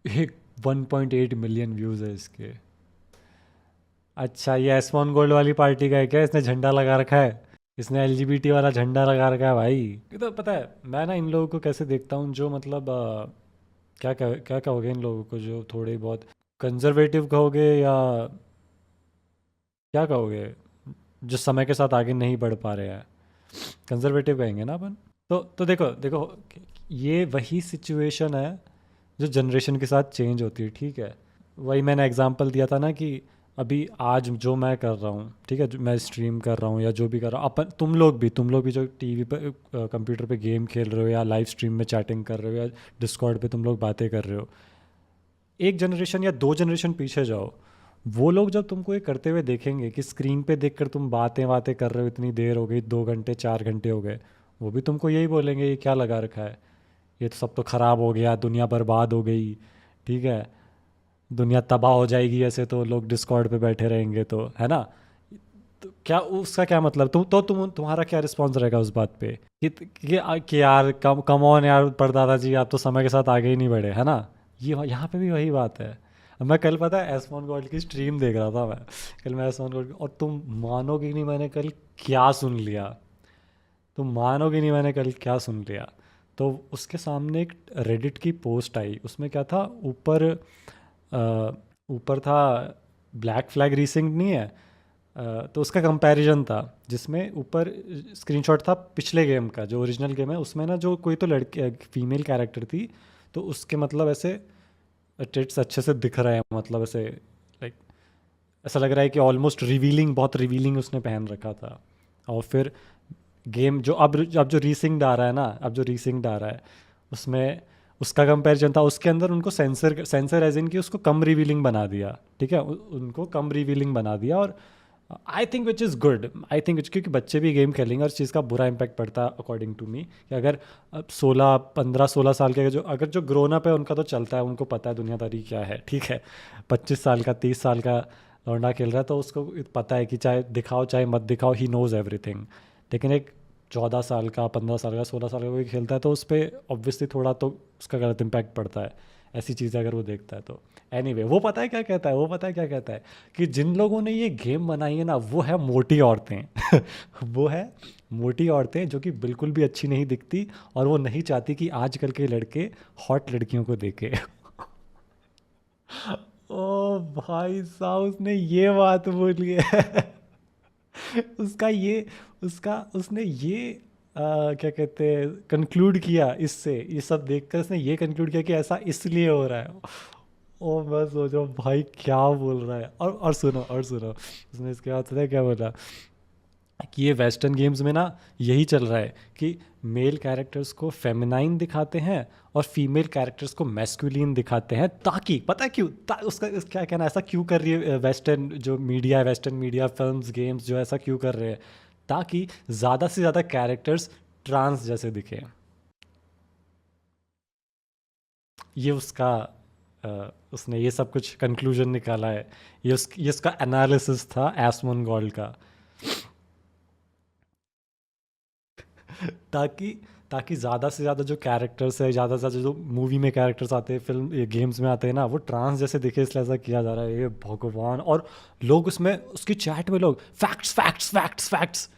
एक 1.8 million views है इसके। अच्छा, ये एसमोन गोल्ड वाली पार्टी का है क्या? इसने झंडा लगा रखा है, इसने एलजीबीटी वाला झंडा लगा रखा है भाई। ये तो पता है मैं ना इन लोगों को कैसे देखता हूँ, जो मतलब क्या कहोगे इन लोगों को जो थोड़े बहुत कंजर्वेटिव कहोगे या क्या कहोगे, जो समय के साथ आगे नहीं बढ़ पा रहे हैं, कंजर्वेटिव कहेंगे ना अपन। तो देखो देखो, ये वही सिचुएशन है जो जनरेशन के साथ चेंज होती है, ठीक है। वही मैंने एग्जांपल दिया था ना कि अभी आज जो मैं कर रहा हूँ, ठीक है, जो मैं स्ट्रीम कर रहा हूँ या जो भी कर रहा हूँ, अपन तुम लोग भी जो टीवी पे कंप्यूटर पे गेम खेल रहे हो या लाइव स्ट्रीम में चैटिंग कर रहे हो या डिस्कॉर्ड पे तुम लोग बातें कर रहे हो, एक जनरेशन या दो जनरेशन पीछे जाओ, वो लोग जब तुमको ये करते हुए देखेंगे कि स्क्रीन पे देखकर तुम बातें बातें कर रहे हो, इतनी देर हो गई, 2 घंटे 4 घंटे हो गए, वो भी तुमको यही बोलेंगे ये क्या लगा रखा है, ये तो सब तो ख़राब हो गया, दुनिया बर्बाद हो गई, ठीक है, दुनिया तबाह हो जाएगी ऐसे तो लोग डिस्कॉर्ड पे बैठे रहेंगे तो, है ना। तो क्या उसका क्या मतलब, तुम्हारा क्या रिस्पॉन्स रहेगा उस बात पे कि यार कम ऑन यार परदादा जी, आप तो समय के साथ आगे ही नहीं बढ़े, है ना। ये यहाँ पे भी वही बात है। मैं कल पता है एसमोन गोल्ड की स्ट्रीम देख रहा था मैं, कल मैं एसमोन गोल्ड, और तुम मानोगे नहीं मैंने कल क्या सुन लिया, तुम मानोगे नहीं मैंने कल क्या सुन लिया। तो उसके सामने एक रेडिट की पोस्ट आई, उसमें क्या था, अ, ऊपर था ब्लैक फ्लैग रीसिंग नहीं है, तो उसका कंपैरिजन था, जिसमें ऊपर स्क्रीनशॉट था पिछले गेम का, जो ओरिजिनल गेम है उसमें ना, जो कोई तो लड़की फीमेल कैरेक्टर थी, तो उसके मतलब ऐसे टिट्स अच्छे से दिख रहे हैं, मतलब ऐसे लाइक ऐसा लग रहा है कि ऑलमोस्ट रिवीलिंग, बहुत रिवीलिंग उसने पहन रखा था। और फिर गेम जो अब जो रीसिंग्ड आ रहा है ना, अब जो रीसिंग्ड आ रहा है उसमें उसका कंपैरिजन था, उसके अंदर उनको सेंसर सेंसर एज इन की उसको कम रिवीलिंग बना दिया, ठीक है, उनको कम रिवीलिंग बना दिया। और I think which is good, I think क्योंकि बच्चे भी गेम खेलेंगे और इस चीज़ का बुरा इम्पैक्ट पड़ता है अकॉर्डिंग टू मी, कि अगर अब 16 15 16 साल के जो अगर जो ग्रोन अप है उनका तो चलता है, उनको पता है दुनियादारी क्या है, ठीक है। 25 साल का 30 साल का लौंडा खेल रहा है तो उसको पता है कि चाहे दिखाओ चाहे मत दिखाओ, ही नोज़ एवरीथिंग। लेकिन एक 14 साल का 15 साल का 16 साल का कोई खेलता है तो उस पर ऑब्वियसली थोड़ा तो उसका गलत इम्पैक्ट पड़ता है, ऐसी चीज़ें अगर वो देखता है तो। एनीवे वो पता है क्या कहता है, वो पता है क्या कहता है, कि जिन लोगों ने ये गेम बनाई है ना वो है मोटी औरतें वो है मोटी औरतें जो कि बिल्कुल भी अच्छी नहीं दिखती, और वो नहीं चाहती कि आजकल के लड़के हॉट लड़कियों को देखे ओ भाई साहब, उसने ये बात बोली है उसका ये उसका उसने ये क्या कहते हैं कंक्लूड किया, इससे ये सब देखकर उसने ये कंक्लूड किया कि ऐसा इसलिए हो रहा है। ओ मैं सोच रहा हूँ भाई क्या बोल रहा है। और सुनो उसने इसके बाद पता है क्या बोला, कि ये वेस्टर्न गेम्स में ना यही चल रहा है कि मेल कैरेक्टर्स को फेमिनाइन दिखाते हैं और फीमेल कैरेक्टर्स को मैस्कुलिन दिखाते हैं, ताकि पता है क्यों, क्या कहना है, ऐसा क्यों कर रही है वेस्टर्न जो मीडिया है, वेस्टर्न मीडिया फिल्म्स गेम्स जो ऐसा क्यों कर रहे हैं, ताकि ज़्यादा से ज़्यादा कैरेक्टर्स ट्रांस जैसे दिखे। ये उसका उसने ये सब कुछ कंक्लूजन निकाला है, ये उसका एनालिसिस था एस्मोन गोल्ड का। ताकि ताकि ज़्यादा से ज़्यादा जो कैरेक्टर्स है, ज़्यादा से ज़्यादा जो मूवी में कैरेक्टर्स आते हैं, फिल्म ये गेम्स में आते हैं ना, वो ट्रांस जैसे दिखे, इसलिए ऐसा किया जा रहा है, ये भगवान। और लोग उसमें उसकी चैट में लोग facts facts facts facts,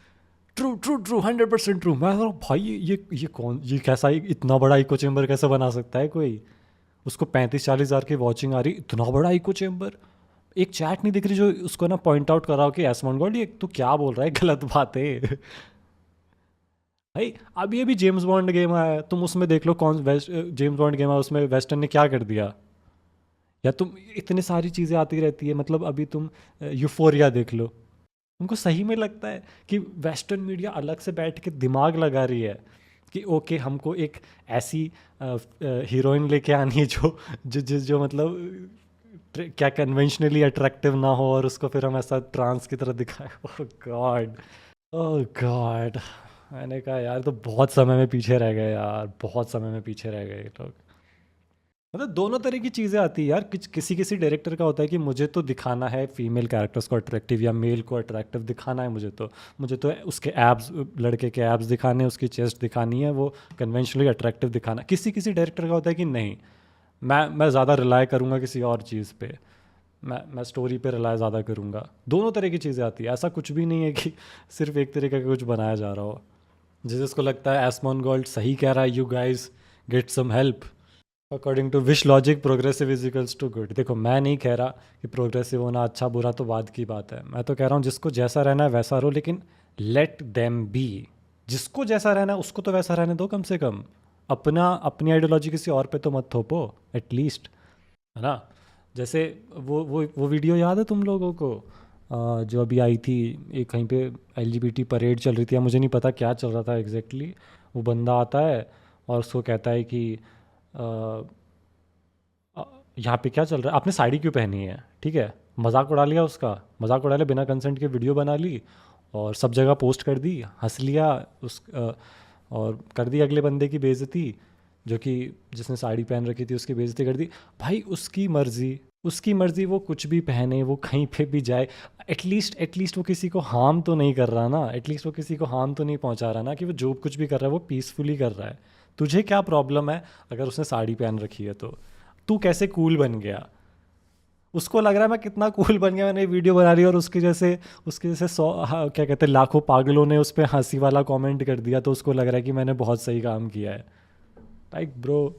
true true true 100% true. मैं बोला भाई ये कैसा इतना बड़ा इको चेम्बर कैसे बना सकता है कोई, उसको 35 40 हज़ार की वॉचिंग आ रही, इतना बड़ा इको चेम्बर, एक चैट नहीं दिख रही जो उसको ना पॉइंट आउट कर रहा हो कि एसमोन गोल्ड ये तू क्या बोल रहा है, गलत बात है भाई। अब ये भी जेम्स बॉन्ड गेम आया है, तुम उसमें देख लो कौन वेस्ट जेम्स बॉन्ड गेम है, उसमें वेस्टर्न ने क्या कर दिया, या तुम इतनी सारी चीज़ें आती रहती है, मतलब अभी तुम यूफोरिया देख लो। उनको सही में लगता है कि वेस्टर्न मीडिया अलग से बैठ के दिमाग लगा रही है कि ओके हमको एक ऐसी हीरोइन लेके आनी है जो मतलब क्या कन्वेंशनली अट्रैक्टिव ना हो, और उसको फिर हम ऐसा ट्रांस की तरह दिखाए। ओह गॉड, ओह गॉड। मैंने कहा यार तो बहुत समय में पीछे रह गए यार, बहुत समय में पीछे रह गए ये लोग। मतलब दोनों तरह की चीज़ें आती है यार, किसी किसी डायरेक्टर का होता है कि मुझे तो दिखाना है फीमेल कैरेक्टर्स को अट्रैक्टिव या मेल को अट्रैक्टिव दिखाना है, मुझे तो उसके एब्स, लड़के के एब्स दिखाने हैं, उसकी चेस्ट दिखानी है, वो कन्वेंशनली अट्रैक्टिव दिखाना। किसी किसी डायरेक्टर का होता है कि नहीं, मैं ज़्यादा रिलाय करूँगा किसी और चीज़ पे, मैं स्टोरी पे रिलाय ज़्यादा करूँगा। दोनों तरह की चीज़ें आती है, ऐसा कुछ भी नहीं है कि सिर्फ एक तरीके का कुछ बनाया जा रहा हो। जिसको लगता है एसमॉन गोल्ड सही कह रहा है, you guys get some help according to which logic progressive is equals to good. देखो मैं नहीं कह रहा कि प्रोग्रेसिव होना अच्छा बुरा तो बाद की बात है, मैं तो कह रहा हूँ जिसको जैसा रहना है वैसा रहो, लेकिन लेट देम बी। जिसको जैसा रहना है उसको तो वैसा रहने दो कम से कम। अपनी आइडियोलॉजी किसी और पे तो मत थोपो एटलीस्ट, है ना। जैसे वो वीडियो याद है तुम लोगों को, जो अभी आई थी, एक कहीं पे एलजीबीटी परेड चल रही थी, या मुझे नहीं पता क्या चल रहा था एग्जैक्टली exactly। वो बंदा आता है और उसको कहता है कि अ, अ, यहाँ पे क्या चल रहा है, आपने साड़ी क्यों पहनी है, ठीक है। मजाक उड़ा लिया उसका, मजाक उड़ा लिया, बिना कंसेंट के वीडियो बना ली और सब जगह पोस्ट कर दी, हंस लिया और कर दी अगले बंदे की बेइज्जती, जो कि जिसने साड़ी पहन रखी थी उसकी बेइज्जती कर दी। भाई उसकी मर्जी, उसकी मर्जी, वो कुछ भी पहने, वो कहीं पे भी जाए, एटलीस्ट वो किसी को हार्म तो नहीं कर रहा ना, एटलीस्ट वो किसी को हार्म तो नहीं पहुंचा रहा ना, कि वो जो कुछ भी कर रहा है वो पीसफुली कर रहा है। तुझे क्या प्रॉब्लम है अगर उसने साड़ी पहन रखी है तो? तू कैसे कूल बन गया? उसको लग रहा है मैं कितना कूल बन गया, मैंने वीडियो बना रही और उसके जैसे 100 हाँ, क्या कहते हैं, लाखों पागलों ने उस पर हंसी वाला कमेंट कर दिया, तो उसको लग रहा है कि मैंने बहुत सही काम किया है। Like bro,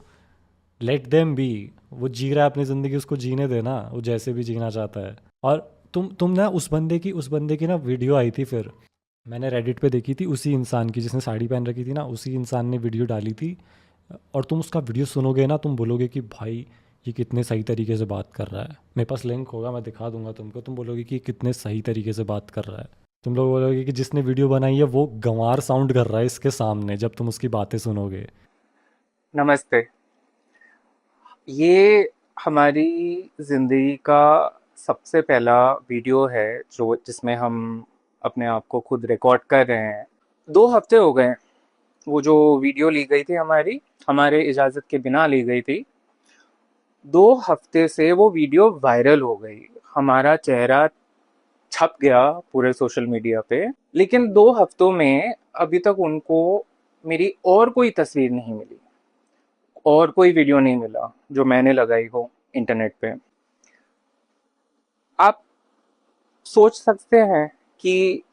let them be. वो जी रहा है अपनी ज़िंदगी, उसको जीने देना, वो जैसे भी जीना चाहता है। और तुम ना उस बंदे की ना वीडियो आई थी, फिर मैंने रेडिट पे देखी थी, उसी इंसान की जिसने साड़ी पहन रखी थी ना, उसी इंसान ने वीडियो डाली थी। और तुम उसका वीडियो सुनोगे ना, तुम बोलोगे कि भाई ये कितने सही तरीके से बात कर रहा है। मेरे पास लिंक होगा, मैं दिखा दूंगा तुमको, तुम बोलोगे कि ये कितने सही तरीके से बात कर रहा है। तुम लोग बोलोगे कि जिसने वीडियो बनाई है वो गंवार साउंड कर रहा है इसके सामने, जब तुम उसकी बातें सुनोगे। नमस्ते। ये हमारी ज़िंदगी का सबसे पहला वीडियो है जो जिसमें हम अपने आप को खुद रिकॉर्ड कर रहे हैं। 2 हफ्ते हो गए वो जो वीडियो ली गई थी हमारे इजाज़त के बिना ली गई थी। 2 हफ्ते से वो वीडियो वायरल हो गई। हमारा चेहरा छप गया पूरे सोशल मीडिया पे। लेकिन 2 हफ्तों में अभी तक उनको मेरी और कोई तस्वीर नहीं मिली, और कोई वीडियो नहीं मिला जो मैंने लगाई हो इंटरनेट पे। आप सोच सकते हैं कि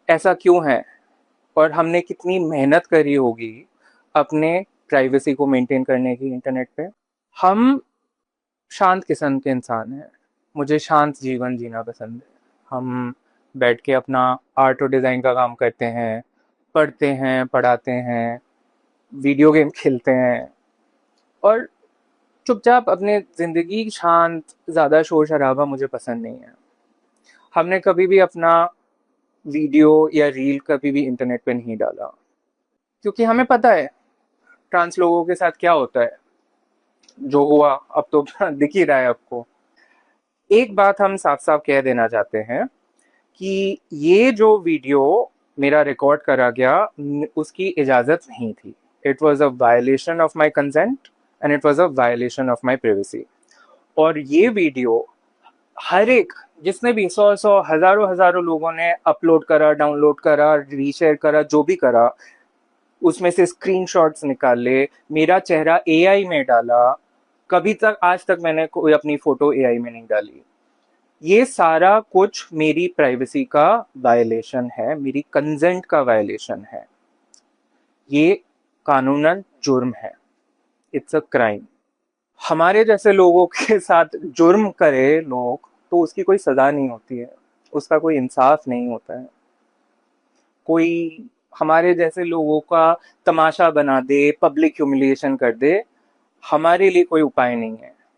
ऐसा क्यों है और हमने कितनी मेहनत करी होगी अपने प्राइवेसी को मेंटेन करने की इंटरनेट पे। हम शांत किस्म के इंसान हैं। मुझे शांत जीवन जीना पसंद है। हम बैठ के अपना आर्ट और डिज़ाइन का काम करते हैं, पढ़ते हैं, पढ़ाते हैं, वीडियो गेम खेलते हैं और चुपचाप अपने ज़िंदगी शांत। ज़्यादा शोर शराबा मुझे पसंद नहीं है। हमने कभी भी अपना वीडियो या रील कभी भी इंटरनेट पे नहीं डाला, क्योंकि हमें पता है ट्रांस लोगों के साथ क्या होता है। जो हुआ अब तो दिख ही रहा है आपको। एक बात हम साफ साफ कह देना चाहते हैं कि ये जो वीडियो मेरा रिकॉर्ड करा गया, उसकी इजाज़त नहीं थी। It was a violation of my consent and it was a violation of my privacy. और ये वीडियो हर एक, जिसने भी 100 हजारों हजारों लोगों ने अपलोड करा, डाउनलोड करा, रीशेयर करा, जो भी करा, उसमें से स्क्रीनशॉट्स निकाले, मेरा चेहरा एआई में डाला। कभी तक आज तक मैंने कोई अपनी फोटो एआई में नहीं डाली। ये सारा कुछ मेरी प्राइवेसी का वायलेशन है, मेरी कंसेंट का वायलेशन है। ये कानूनन जुर्म है। It's a crime. हमारे जैसे लोगों के साथ जुर्म करे लोग तो उसकी कोई सजा नहीं होती है, उसका कोई इंसाफ नहीं होता है। कोई हमारे जैसे लोगों का तमाशा बना दे, पब्लिक ह्यूमिलिएशन कर दे, हमारे लिए कोई उपाय नहीं है।